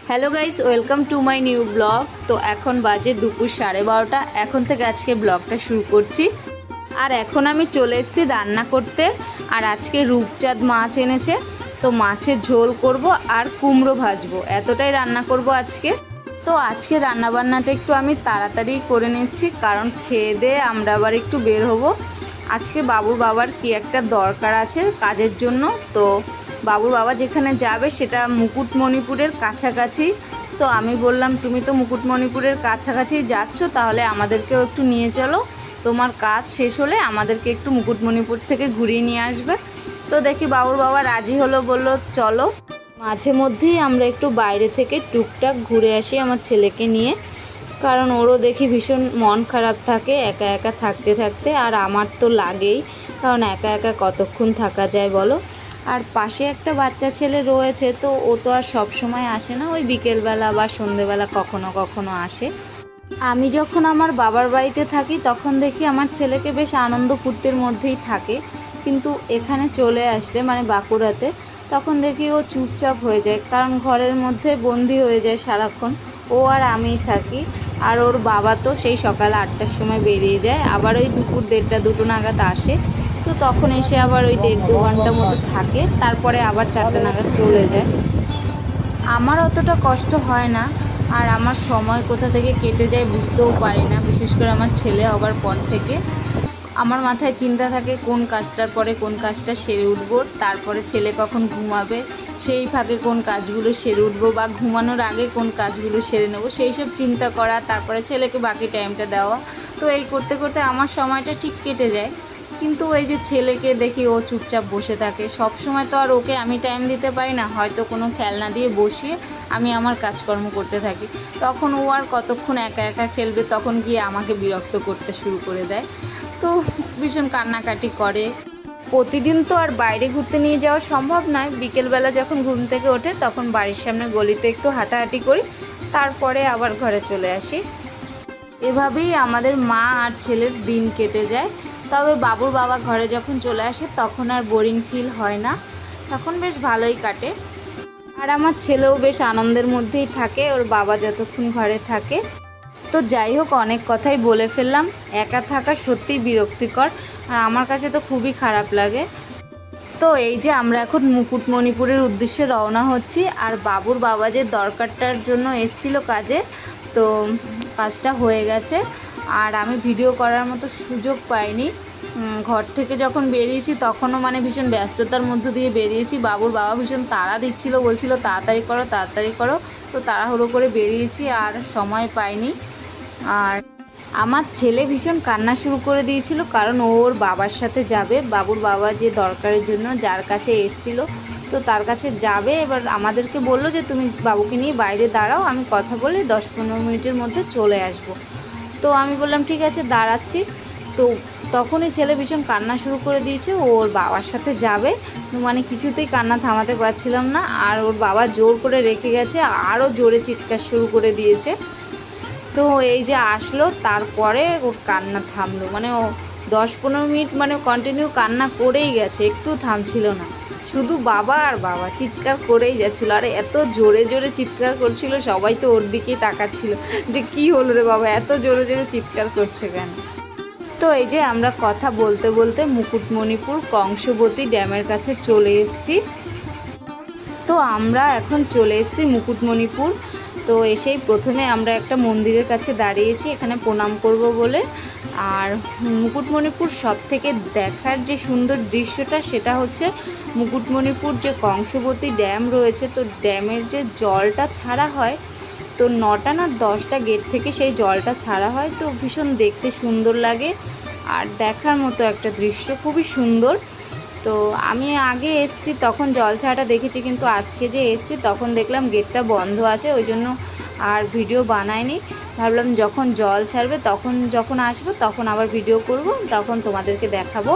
Hello guys, welcome to my new blog. তো এখন বাজে দুপুর 12:30। এখন থেকে আজকে ব্লগটা শুরু করছি। আর এখন আমি চলে এসেছি রান্না করতে। আর আজকে রূপচাঁদ মাছ এনেছে, তো মাছের ঝোল করব আর কুমড়ো ভাজবো, এতটাই রান্না করব আজকে। তো আজকে রান্নাবান্নাটা একটু আমি তাড়াতাড়ি করে নিচ্ছি, কারণ খেয়ে দিয়ে আমরা আবার একটু বের হব। আজকে বাবুর বাবার কি একটা দরকার আছে কাজের জন্য। তো বাবুর বাবা যেখানে যাবে সেটা মুকুটমণিপুরের কাছাকাছি। তো আমি বললাম, তুমি তো মুকুটমণিপুরের কাছাকাছি যাচ্ছ, তাহলে আমাদেরকেও একটু নিয়ে চলো। তোমার কাজ শেষ হলে আমাদেরকে একটু মুকুটমণিপুর থেকে ঘুরিয়ে নিয়ে আসবে। তো দেখি বাবুর বাবা রাজি হলো, বলল চলো। মাঝে মধ্যেই আমরা একটু বাইরে থেকে টুকটাক ঘুরে আসি আমার ছেলেকে নিয়ে, কারণ ওরও দেখি ভীষণ মন খারাপ থাকে একা একা থাকতে থাকতে। আর আমার তো লাগেই, কারণ একা একা কতক্ষণ থাকা যায় বলো। আর পাশে একটা বাচ্চা ছেলে রয়েছে, তো ও তো আর সব সময় আসে না, ওই বিকেলবেলা বা সন্ধেবেলা কখনো কখনো আসে। আমি যখন আমার বাবার বাড়িতে থাকি তখন দেখি আমার ছেলেকে বেশ আনন্দ ফুর্তির মধ্যেই থাকে, কিন্তু এখানে চলে আসলে মানে বাঁকুড়াতে, তখন দেখি ও চুপচাপ হয়ে যায়, কারণ ঘরের মধ্যে বন্দি হয়ে যায় সারাক্ষণ। ও আর আমিই থাকি। আর ওর বাবা তো সেই সকাল 8টার সময় বেরিয়ে যায়, আবার ওই দুপুর 1:30 2 নাগাদ আসে। তো তখন এসে আবার ওই 1.5 ঘন্টা মতো থাকে, তারপরে আবার 4টা নাগাদ চলে যায়। আমার অতটা কষ্ট হয় না, আর আমার সময় কোথা থেকে কেটে যায় বুঝতেও পারি না, বিশেষ করে আমার ছেলে হবার পর থেকে। আমার মাথায় চিন্তা থাকে কোন কাজটার পরে কোন কাজটা সেরে উঠবো, তারপরে ছেলে কখন ঘুমাবে সেই ফাঁকে কোন কাজগুলো সেরে উঠবো, বা ঘুমানোর আগে কোন কাজগুলো সেরে নেবো, সেই সব চিন্তা করা, তারপরে ছেলেকে বাকি টাইমটা দেওয়া। তো এই করতে করতে আমার সময়টা ঠিক কেটে যায়। কিন্তু ওই যে ছেলেকে দেখি ও চুপচাপ বসে থাকে, সব সময় তো আর ওকে আমি টাইম দিতে পারি না, হয়তো কোনো খেলনা দিয়ে বসিয়ে আমি আমার কাজকর্ম করতে থাকি। তখন ও আর কতক্ষণ একা একা খেলবে, তখন গিয়ে আমাকে বিরক্ত করতে শুরু করে দেয়। তো ভীষণ কান্নাকাটি করে। প্রতিদিন তো আর বাইরে ঘুরতে নিয়ে যাওয়া সম্ভব নয়। বিকেলবেলা যখন ঘুম থেকে ওঠে তখন বাড়ির সামনে গলিতে একটু হাঁটাহাঁটি করি, তারপরে আবার ঘরে চলে আসি। এভাবেই আমাদের মা আর ছেলের দিন কেটে যায়। তবে বাবুর বাবা ঘরে যখন চলে আসে তখন আর বোরিং ফিল হয় না, তখন বেশ ভালোই কাটে। আর আমার ছেলেও বেশ আনন্দের মধ্যেই থাকে, ওর বাবা যতক্ষণ ঘরে থাকে। তো যাই হোক, অনেক কথাই বলে ফেললাম। একা থাকা সত্যিই বিরক্তিকর, আর আমার কাছে তো খুবই খারাপ লাগে। তো এই যে আমরা এখন মুকুটমণিপুরের উদ্দেশ্যে রওনা হচ্ছি, আর বাবুর বাবা যে দরকারটার জন্য এসেছিল কাজে, তো কাজটা হয়ে গেছে। আর আমি ভিডিও করার মতো সুযোগ পাইনি। ঘর থেকে যখন বেরিয়েছি তখনও মানে ভীষণ ব্যস্ততার মধ্য দিয়ে বেরিয়েছি। বাবুর বাবা ভীষণ তাড়া দিচ্ছিল, বলছিল তাড়াতাড়ি করো তাড়াতাড়ি করো। তো তাড়াহুড়ো করে বেরিয়েছি, আর সময় পাইনি। আর আমার ছেলে ভীষণ কান্না শুরু করে দিয়েছিল, কারণ ওর বাবার সাথে যাবে। বাবুর বাবা যে দরকারের জন্য যার কাছে এসেছিল, তো তার কাছে যাবে। এবার আমাদেরকে বললো যে তুমি বাবুকে নিয়ে বাইরে দাঁড়াও, আমি কথা বলে 10-15 মিনিটের মধ্যে চলে আসব। তো আমি বললাম ঠিক আছে, দাঁড়াচ্ছি। তো তখনই ছেলে ভীষণ কান্না শুরু করে দিয়েছে, ওর বাবার সাথে যাবে। মানে কিছুতেই কান্না থামাতে পারছিলাম না, আর ওর বাবা জোর করে রেখে গেছে, আরও জোরে চিৎকার শুরু করে দিয়েছে। তো এই যে আসলো, তারপরে ওর কান্না থামলো। মানে ও 10-15 মিনিট মানে কন্টিনিউ কান্না করেই গেছে, একটু থামছিল না, শুধু বাবা আর বাবা চিৎকার করেই যাচ্ছিলো। আর এত জোরে জোরে চিৎকার করছিল, সবাই তো ওর দিকেই তাকাচ্ছিল যে কি হলো রে বাবা, এত জোরে জোরে চিৎকার করছে কেন। তো এই যে আমরা কথা বলতে বলতে মুকুটমণিপুর কংসবতী ড্যামের কাছে চলে এসেছি। তো আমরা এখন চলে এসেছি মুকুটমণিপুর। তো এসেই প্রথমে আমরা একটা মন্দিরের কাছে দাঁড়িয়েছি এখানে প্রণাম করব বলে। আর মুকুটমণিপুর সব থেকে দেখার যে সুন্দর দৃশ্যটা সেটা হচ্ছে মুকুটমণিপুর যে কংসবতী ড্যাম রয়েছে, তো ড্যামের যে জলটা ছাড়া হয়, তো 9টা না 10টা গেট থেকে সেই জলটা ছাড়া হয়। তো ভীষণ দেখতে সুন্দর লাগে, আর দেখার মতো একটা দৃশ্য, খুবই সুন্দর। তো আমি আগে এসেছি তখন জল ছাড়াটা দেখেছি, কিন্তু আজকে যে এসেছি তখন দেখলাম গেটটা বন্ধ আছে, ওই জন্য আর ভিডিও বানাইনি। ভাবলাম যখন জল ছাড়বে তখন যখন আসবো তখন আবার ভিডিও করব, তখন তোমাদেরকে দেখাবো।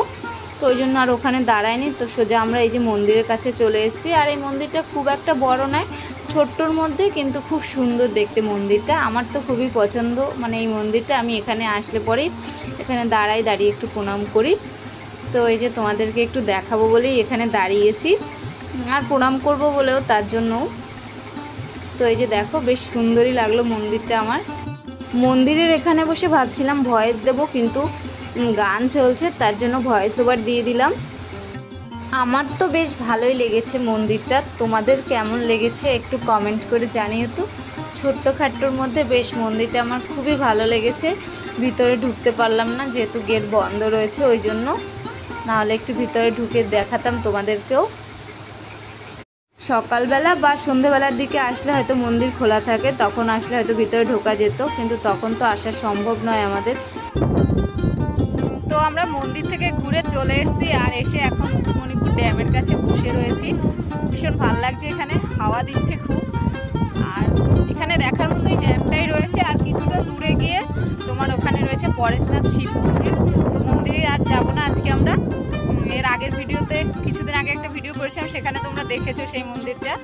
তো ওই জন্য আর ওখানে দাঁড়ায়নি। তো সোজা আমরা এই যে মন্দিরের কাছে চলে এসেছি। আর এই মন্দিরটা খুব একটা বড় নয়, ছোট্টর মধ্যে, কিন্তু খুব সুন্দর দেখতে মন্দিরটা। আমার তো খুবই পছন্দ মানে এই মন্দিরটা। আমি এখানে আসলে পরেই এখানে দাঁড়িয়ে একটু প্রণাম করি। তো এই যে তোমাদেরকে একটু দেখাবো বলেই এখানে দাঁড়িয়েছি, আর প্রণাম করব বলেও তার জন্য। তো এই যে দেখো বেশ সুন্দরই লাগলো মন্দিরটা আমার। মন্দিরের এখানে বসে ভাবছিলাম ভয়েস দেব, কিন্তু গান চলছে তার জন্য ভয়েস ওভার দিয়ে দিলাম। আমার তো বেশ ভালোই লেগেছে মন্দিরটা, তোমাদের কেমন লেগেছে একটু কমেন্ট করে জানিও তো। ছোট্টখাট্টোর মধ্যে বেশ মন্দিরটা আমার খুবই ভালো লেগেছে। ভিতরে ঢুকতে পারলাম না যেহেতু গেট বন্ধ রয়েছে ওই জন্য, নাহলে একটু ভিতরে ঢুকে দেখাতাম তোমাদেরকেও। সকালবেলা বা সন্ধেবেলার দিকে আসলে হয়তো মন্দির খোলা থাকে, তখন আসলে হয়তো ভিতরে ঢোকা যেত, কিন্তু তখন তো আসা সম্ভব নয় আমাদের। তো আমরা মন্দির থেকে ঘুরে চলে এসেছি আর এসে এখন মুকুটমণিপুর ড্যামের কাছে বসে রয়েছি। ভীষণ ভালো লাগছে, এখানে হাওয়া দিচ্ছে খুব। আর এখানে দেখার মতোই ড্যামটাই রয়েছে, আর কিছুটা দূরে গিয়ে তোমার ওখানে রয়েছে পরেশনাথ শিব মন্দির। তো মন্দিরে আর যাবো না আজকে আমরা। এর আগের ভিডিওতে কিছুদিন আগে একটা ভিডিও করেছিলাম, সেখানে তোমরা দেখেছো সেই মন্দিরটা।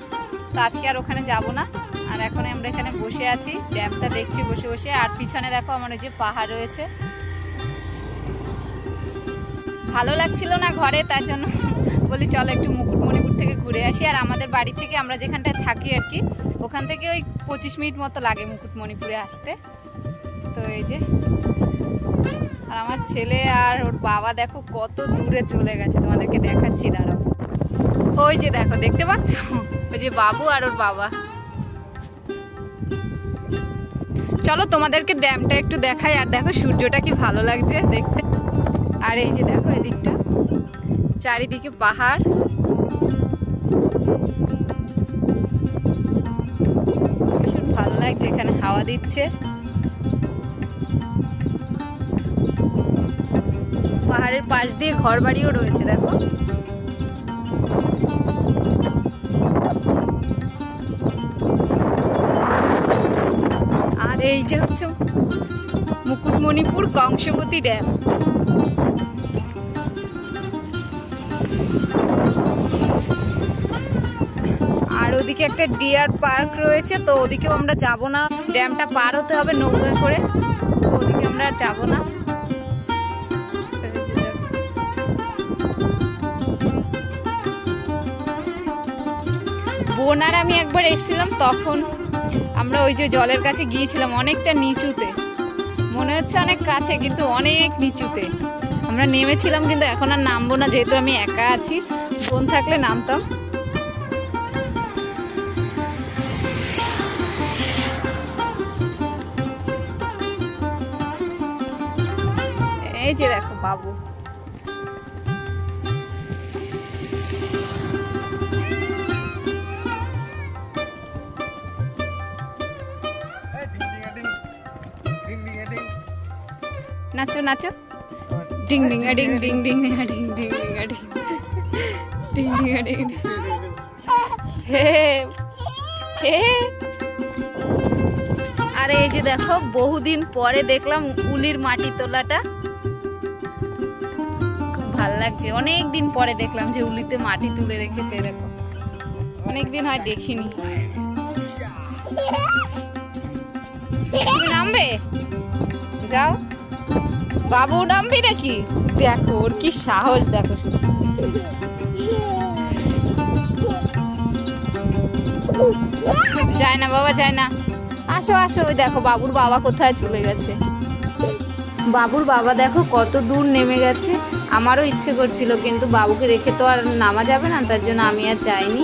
তো আজকে আর ওখানে যাব না। আর এখন আমরা এখানে বসে আছি, ড্যামটা দেখছি বসে বসে। আর পিছনে দেখো আমার ওই যে পাহাড় রয়েছে। ভালো লাগছিল না ঘরে, তার জন্য বলি চলো একটু মুকুটমণিপুর থেকে ঘুরে আসি। আর আমাদের বাড়ি থেকে আমরা যেখানটায় থাকি আর কি, ওখান থেকে ওই 25 মিনিট মতো লাগে মুকুটমণিপুরে আসতে। তো এই যে, আর আমার ছেলে আর ওর বাবা দেখো কত দূরে চলে গেছে, তোমাদেরকে দেখাচ্ছি দাঁড়াও। ওই যে দেখো, দেখতে পাচ্ছ ওই যে বাবু আর ওর বাবা। চলো তোমাদেরকে ড্যামটা একটু দেখাই। আর দেখো সূর্যটা কি ভালো লাগছে দেখতে। আর এই যে দেখো এদিকটা চারিদিকে পাহাড়। ভীষণ ভালো লাগছে, এখানে হাওয়া দিচ্ছে। পাহাড়ের পাশ দিয়ে ঘর বাড়িও রয়েছে দেখো। আর এই যে হচ্ছে মুকুটমণিপুর কংসবতী ড্যাম। আর ওদিকে একটা ডিয়ার পার্ক রয়েছে, তো ওদিকেও আমরা যাব না। ড্যামটা পার হতে হবে নৌকা করে, তো ওদিকে আমরা আর যাব না। বোন আর আমি একবার এসেছিলাম, তখন আমরা ওই যে জলের কাছে গিয়েছিলাম, অনেকটা নিচুতে, মনে হচ্ছে অনেক কাছে কিন্তু অনেক নিচুতে আমরা নেমেছিলাম। কিন্তু এখন আর নামবো না, যেহেতু আমি একা আছি। বোন থাকলে নামতাম। এই যে দেখো বাবু। নাচো নাচো, ডিং ডিং ডিং ডিং ডিং ডিং ডিং ডিং ডিং ডিং ডিং ডিং। হে হে। আর এই যে দেখো বহুদিন পরে দেখলাম উলির মাটি তোলাটা, খুব ভালো লাগছে। অনেক দিন পরে দেখলাম যে উলিতে মাটি তুলে রেখেছে, দেখো অনেকদিন হয় দেখিনি। নামবে? যাও। বাবু নামবি নাকি? দেখো ওর কি সাহস, দেখো শুধু। যায় না বাবা, যায় না। আসো আসো। ওই দেখো বাবুর বাবা কোথায় চলে গেছে। বাবুর বাবা দেখো কত দূর নেমে গেছে। আমারও ইচ্ছে করছিল, কিন্তু বাবুকে রেখে তো আর নামা যাবে না, তার জন্য আমি আর যাইনি।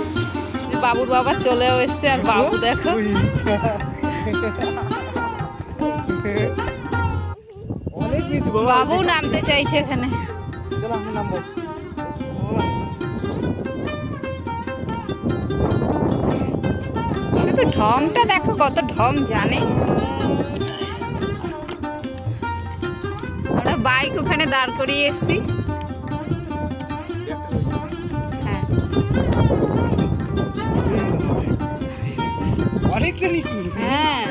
বাবুর বাবা চলেও এসছে, আর বাবু দেখো। বাবু নামতে চাইছে এখানে। শুধু ঢংটা দেখো, কত ঢং জানে। আমরা বাইক ওখানে দাঁড় করিয়ে এসছি। হ্যাঁ, হ্যাঁ,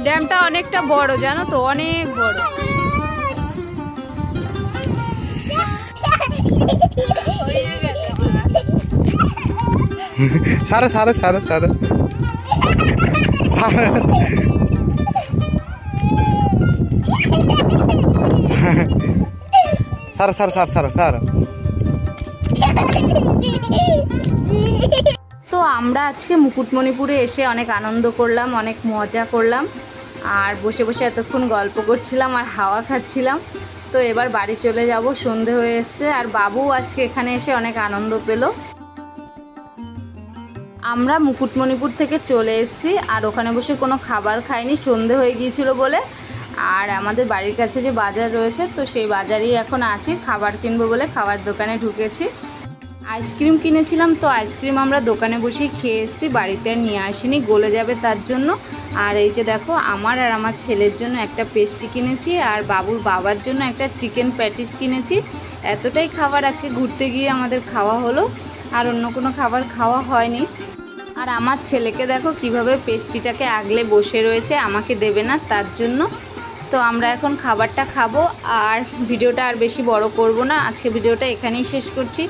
ড্যামটা অনেকটা বড় জানো তো, অনেক বড়। সারা সারা সারা সারা সারা সারা সারা সারা সারা। তো আমরা আজকে মুকুটমণিপুরে এসে অনেক আনন্দ করলাম, অনেক মজা করলাম, আর বসে বসে এতক্ষণ গল্প করছিলাম আর হাওয়া খাচ্ছিলাম। তো এবার বাড়ি চলে যাব, সন্ধে হয়ে এসছে, আর বাবু আজকে এখানে এসে অনেক আনন্দ পেল। আমরা মুকুটমণিপুর থেকে চলে এসেছি, আর ওখানে বসে কোনো খাবার খাইনি, সন্ধে হয়ে গিয়েছিল বলে। আর আমাদের বাড়ির কাছে যে বাজার রয়েছে, তো সেই বাজারেই এখন আছি, খাবার কিনবো বলে খাবার দোকানে ঢুকেছি। আইসক্রিম কিনেছিলাম, তো আইসক্রিম আমরা দোকানে বসেই খেয়ে এসেছি, বাড়িতে নিয়ে আসিনি, গলে যাবে তার জন্য। আর এই যে দেখো, আমার আর আমার ছেলের জন্য একটা পেস্ট্রি কিনেছি, আর বাবুর বাবার জন্য একটা চিকেন প্যাটিস কিনেছি। এতটাই খাবার আজকে ঘুরতে গিয়ে আমাদের খাওয়া হলো, আর অন্য কোনো খাবার খাওয়া হয়নি। আর আমার ছেলেকে দেখো কিভাবে পেস্ট্রিটাকে আগলে বসে রয়েছে, আমাকে দেবে না তার জন্য। তো আমরা এখন খাবারটা খাবো, আর ভিডিওটা আর বেশি বড় করব না, আজকে ভিডিওটা এখানেই শেষ করছি।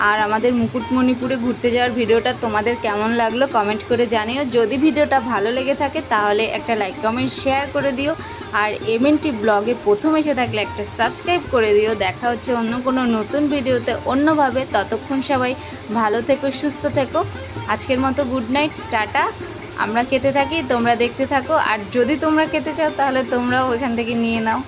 আর আমাদের মুকুটমণিপুরে ঘুরতে যাওয়ার ভিডিওটা তোমাদের কেমন লাগলো কমেন্ট করে জানিও। যদি ভিডিওটা ভালো লেগে থাকে তাহলে একটা লাইক কমেন্ট শেয়ার করে দিও, আর এমএনটি ব্লগে প্রথম এসে থাকলে একটা সাবস্ক্রাইব করে দিও। দেখা হচ্ছে অন্য কোনো নতুন ভিডিওতে অন্যভাবে। ততক্ষণ সবাই ভালো থেকো, সুস্থ থেকো। আজকের মতো গুড নাইট, টাটা। আমরা খেতে থাকি, তোমরা দেখতে থাকো, আর যদি তোমরা খেতে চাও তাহলে তোমরাও ওইখান থেকে নিয়ে নাও।